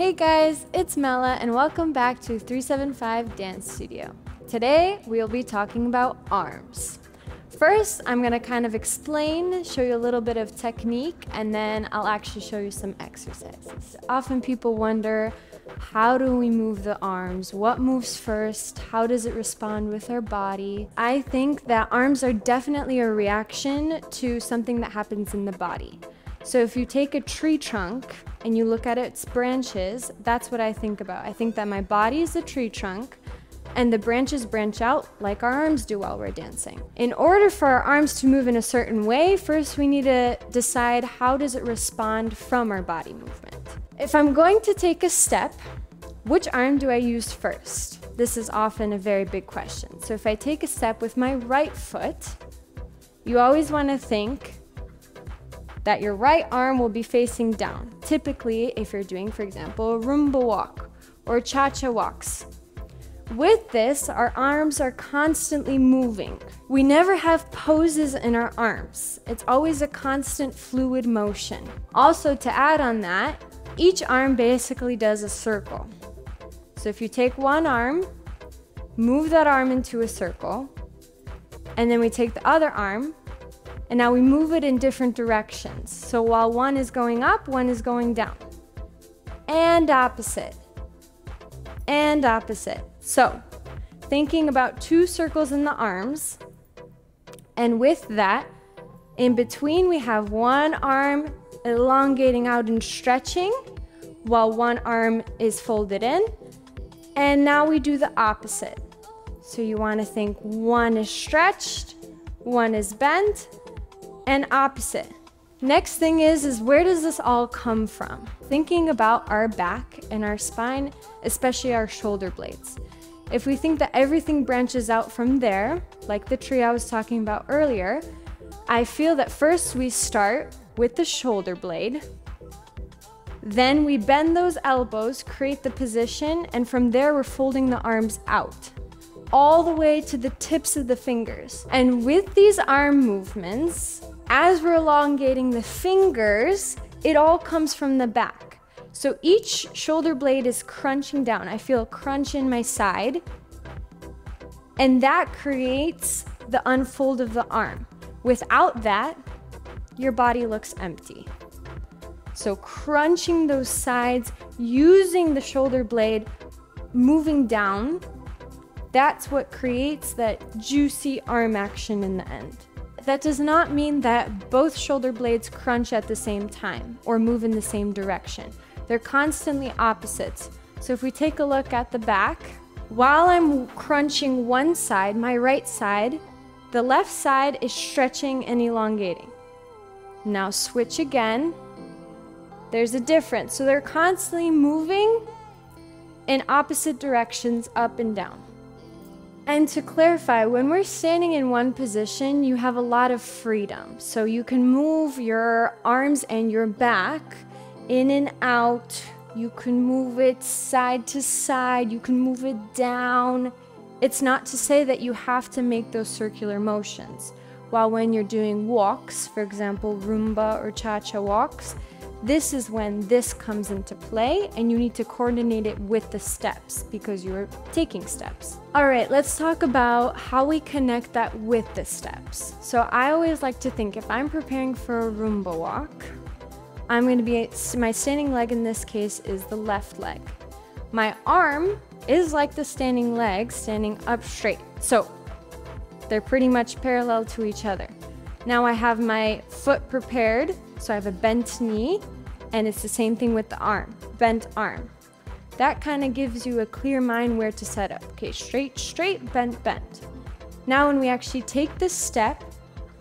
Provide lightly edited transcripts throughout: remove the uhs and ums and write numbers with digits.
Hey guys, it's Mela and welcome back to 375 Dance Studio. Today we'll be talking about arms. First, I'm going to kind of explain, show you a little bit of technique, and then I'll actually show you some exercises. Often people wonder, how do we move the arms? What moves first? How does it respond with our body? I think that arms are definitely a reaction to something that happens in the body. So if you take a tree trunk and you look at its branches, that's what I think about. I think that my body is a tree trunk and the branches branch out like our arms do while we're dancing. In order for our arms to move in a certain way, first we need to decide how does it respond from our body movement. If I'm going to take a step, which arm do I use first? This is often a very big question. So if I take a step with my right foot, you always want to think that your right arm will be facing down. Typically, if you're doing, for example, a Rumba walk or cha-cha walks. With this, our arms are constantly moving. We never have poses in our arms. It's always a constant fluid motion. Also, to add on that, each arm basically does a circle. So if you take one arm, move that arm into a circle, and then we take the other arm, and now we move it in different directions. So while one is going up, one is going down. And opposite. And opposite. So, thinking about two circles in the arms. And with that, in between we have one arm elongating out and stretching, while one arm is folded in. And now we do the opposite. So you want to think one is stretched, one is bent, and opposite. Next thing is where does this all come from? Thinking about our back and our spine, especially our shoulder blades. If we think that everything branches out from there, like the tree I was talking about earlier, I feel that first we start with the shoulder blade, then we bend those elbows, create the position, and from there we're folding the arms out, all the way to the tips of the fingers. And with these arm movements, as we're elongating the fingers, it all comes from the back. So each shoulder blade is crunching down. I feel a crunch in my side, and that creates the unfold of the arm. Without that, your body looks empty. So crunching those sides, using the shoulder blade, moving down, that's what creates that juicy arm action in the end. That does not mean that both shoulder blades crunch at the same time or move in the same direction. They're constantly opposites. So if we take a look at the back, while I'm crunching one side, my right side, the left side is stretching and elongating. Now switch again. There's a difference. So they're constantly moving in opposite directions, up and down. And to clarify, when we're standing in one position, you have a lot of freedom. So you can move your arms and your back in and out. You can move it side to side. You can move it down. It's not to say that you have to make those circular motions. While when you're doing walks, for example, Rumba or Cha-Cha walks, this is when this comes into play and you need to coordinate it with the steps because you're taking steps. All right, let's talk about how we connect that with the steps. So I always like to think if I'm preparing for a Rumba walk, I'm going to be, my standing leg in this case is the left leg. My arm is like the standing leg, standing up straight. So they're pretty much parallel to each other. Now I have my foot prepared, so I have a bent knee, and it's the same thing with the arm, bent arm. That kind of gives you a clear mind where to set up. Okay, straight, straight, bent, bent. Now when we actually take this step,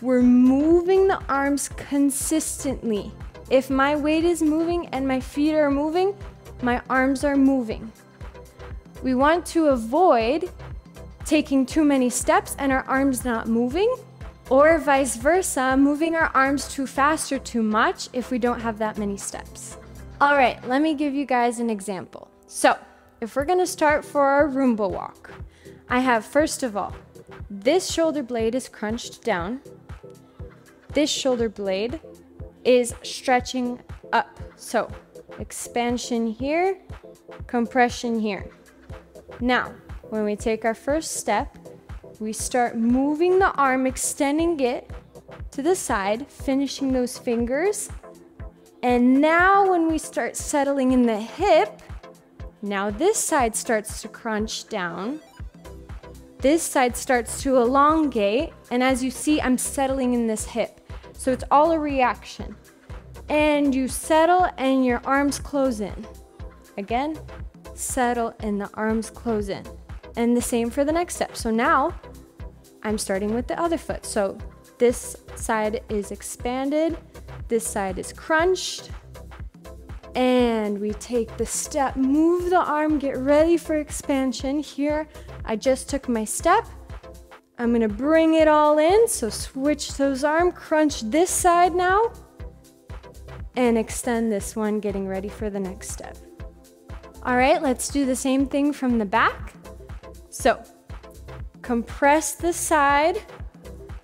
we're moving the arms consistently. If my weight is moving and my feet are moving, my arms are moving. We want to avoid taking too many steps and our arms not moving, or vice versa, moving our arms too fast or too much if we don't have that many steps. All right, let me give you guys an example. So, if we're gonna start for our Rumba walk, I have, first of all, this shoulder blade is crunched down. This shoulder blade is stretching up. So, expansion here, compression here. Now, when we take our first step, we start moving the arm, extending it to the side, finishing those fingers. And now when we start settling in the hip, now this side starts to crunch down. This side starts to elongate. And as you see, I'm settling in this hip. So it's all a reaction. And you settle and your arms close in. Again, settle and the arms close in. And the same for the next step. So now I'm starting with the other foot. So this side is expanded, this side is crunched, and we take the step, move the arm, get ready for expansion. Here, I just took my step. I'm gonna bring it all in, so switch those arms, crunch this side now, and extend this one, getting ready for the next step. All right, let's do the same thing from the back. So, compress the side.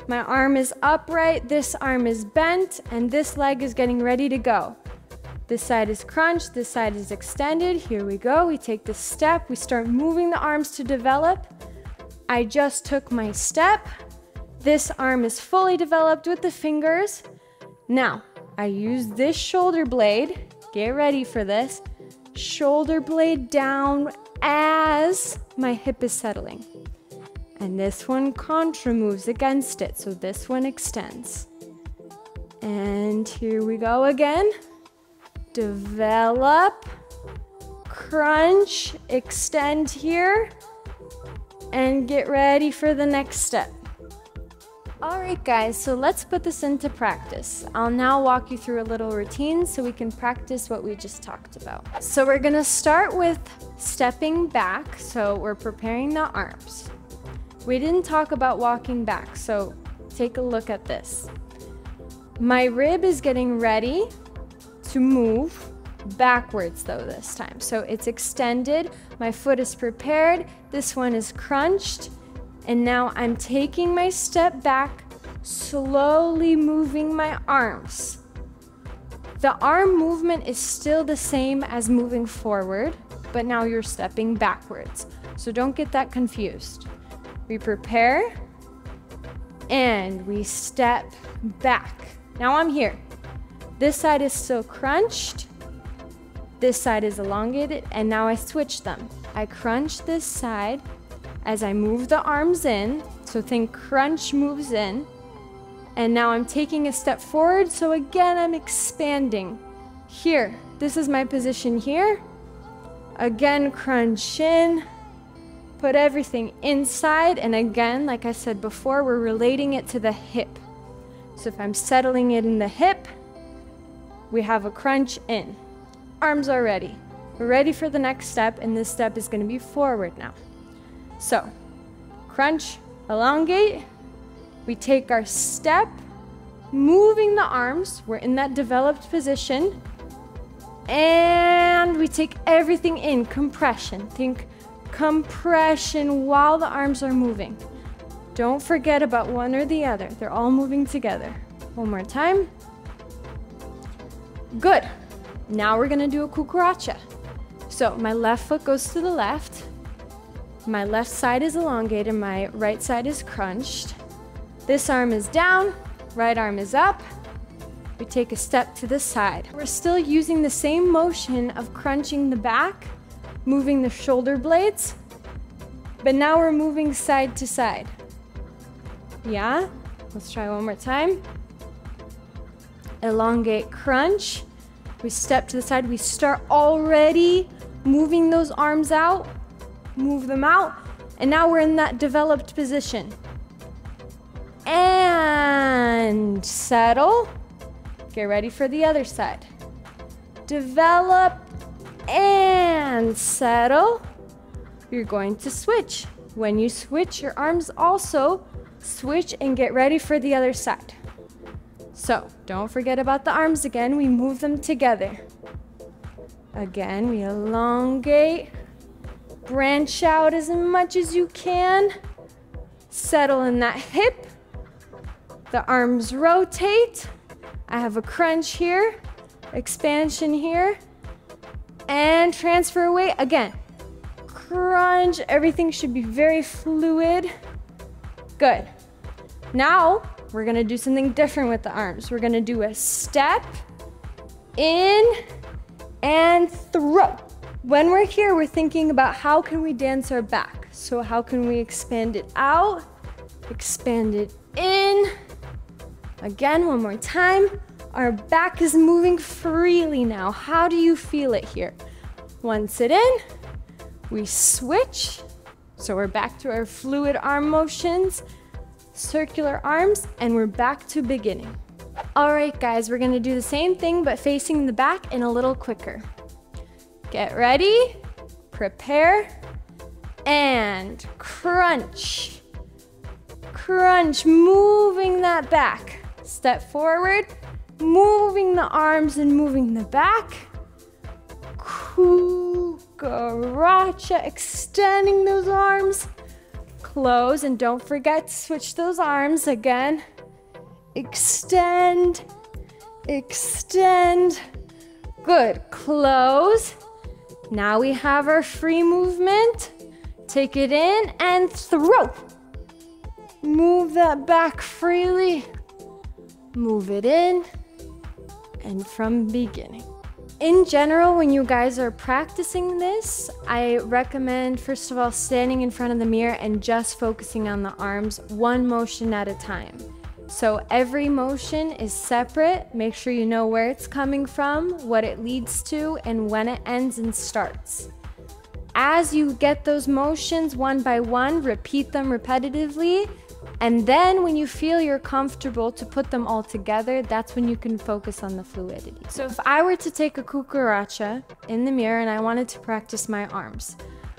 My arm is upright, this arm is bent, and this leg is getting ready to go. This side is crunched, this side is extended. Here we go, we take the step, we start moving the arms to develop. I just took my step. This arm is fully developed with the fingers. Now, I use this shoulder blade. Get ready for this. Shoulder blade down as my hip is settling. And this one contra moves against it, so this one extends. And here we go again. Develop, crunch, extend here, and get ready for the next step. All right, guys, so let's put this into practice. I'll now walk you through a little routine so we can practice what we just talked about. So we're gonna start with stepping back, so we're preparing the arms. We didn't talk about walking back, so take a look at this. My rib is getting ready to move backwards though this time. So it's extended, my foot is prepared, this one is crunched, and now I'm taking my step back, slowly moving my arms. The arm movement is still the same as moving forward, but now you're stepping backwards. So don't get that confused. We prepare and we step back. Now I'm here. This side is still crunched. This side is elongated, and now I switch them. I crunch this side as I move the arms in. So think crunch moves in. And now I'm taking a step forward. So again, I'm expanding. Here, this is my position here. Again, crunch in. Put everything inside, and again, like I said before, we're relating it to the hip. So if I'm settling it in the hip, we have a crunch in. Arms are ready. We're ready for the next step, and this step is going to be forward now. So, crunch, elongate. We take our step, moving the arms. We're in that developed position. And we take everything in, compression. Think compression while the arms are moving. Don't forget about one or the other. They're all moving together. One more time. Good. Now we're gonna do a cucaracha. So my left foot goes to the left. My left side is elongated, my right side is crunched. This arm is down, right arm is up. We take a step to the side. We're still using the same motion of crunching the back, moving the shoulder blades, but now we're moving side to side. Yeah? Let's try one more time. Elongate, crunch. We step to the side. We start already moving those arms out. Move them out. And now we're in that developed position. And settle. Get ready for the other side. Develop and settle. You're going to switch. When you switch, your arms also switch and get ready for the other side. So don't forget about the arms again. We move them together. Again, we elongate. Branch out as much as you can. Settle in that hip. The arms rotate. I have a crunch here, expansion here, and transfer weight. Again, crunch. Everything should be very fluid. Good. Now, we're gonna do something different with the arms. We're gonna do a step, in, and throw. When we're here, we're thinking about how can we dance our back. So how can we expand it out, expand it in. Again, one more time. Our back is moving freely now. How do you feel it here? Once it in, we switch. So we're back to our fluid arm motions, circular arms, and we're back to beginning. All right, guys, we're gonna do the same thing, but facing the back and a little quicker. Get ready, prepare, and crunch. Crunch, moving that back. Step forward, moving the arms and moving the back. Kukaracha, extending those arms. Close, and don't forget to switch those arms again. Extend, extend. Good, close. Now we have our free movement. Take it in and throw. Move that back freely. Move it in, and from beginning. In general, when you guys are practicing this, I recommend, first of all, standing in front of the mirror and just focusing on the arms, one motion at a time. So every motion is separate. Make sure you know where it's coming from, what it leads to, and when it ends and starts. As you get those motions one by one, repeat them repetitively. And then when you feel you're comfortable to put them all together, that's when you can focus on the fluidity. So if I were to take a kukaracha in the mirror and I wanted to practice my arms,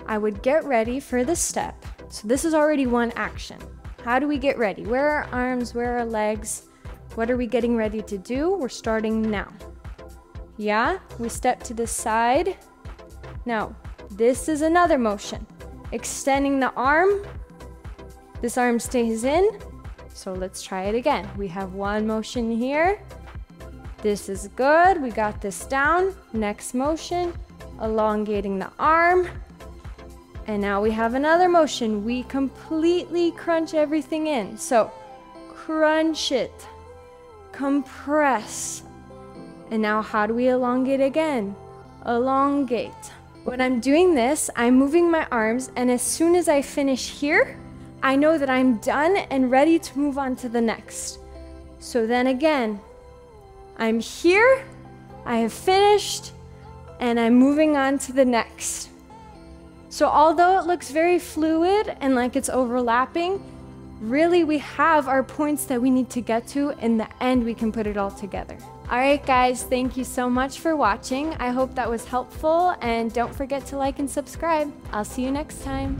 I would get ready for the step. So this is already one action. How do we get ready? Where are our arms? Where are our legs? What are we getting ready to do? We're starting now. Yeah, we step to the side. Now, this is another motion. Extending the arm. This arm stays in, so let's try it again. We have one motion here. This is good, we got this down. Next motion, elongating the arm. And now we have another motion. We completely crunch everything in. So crunch it, compress. And now how do we elongate again? Elongate. When I'm doing this, I'm moving my arms, and as soon as I finish here, I know that I'm done and ready to move on to the next. So then again, I'm here, I have finished, and I'm moving on to the next. So although it looks very fluid and like it's overlapping, really we have our points that we need to get to. In the end, we can put it all together. All right, guys, thank you so much for watching. I hope that was helpful, and don't forget to like and subscribe. I'll see you next time.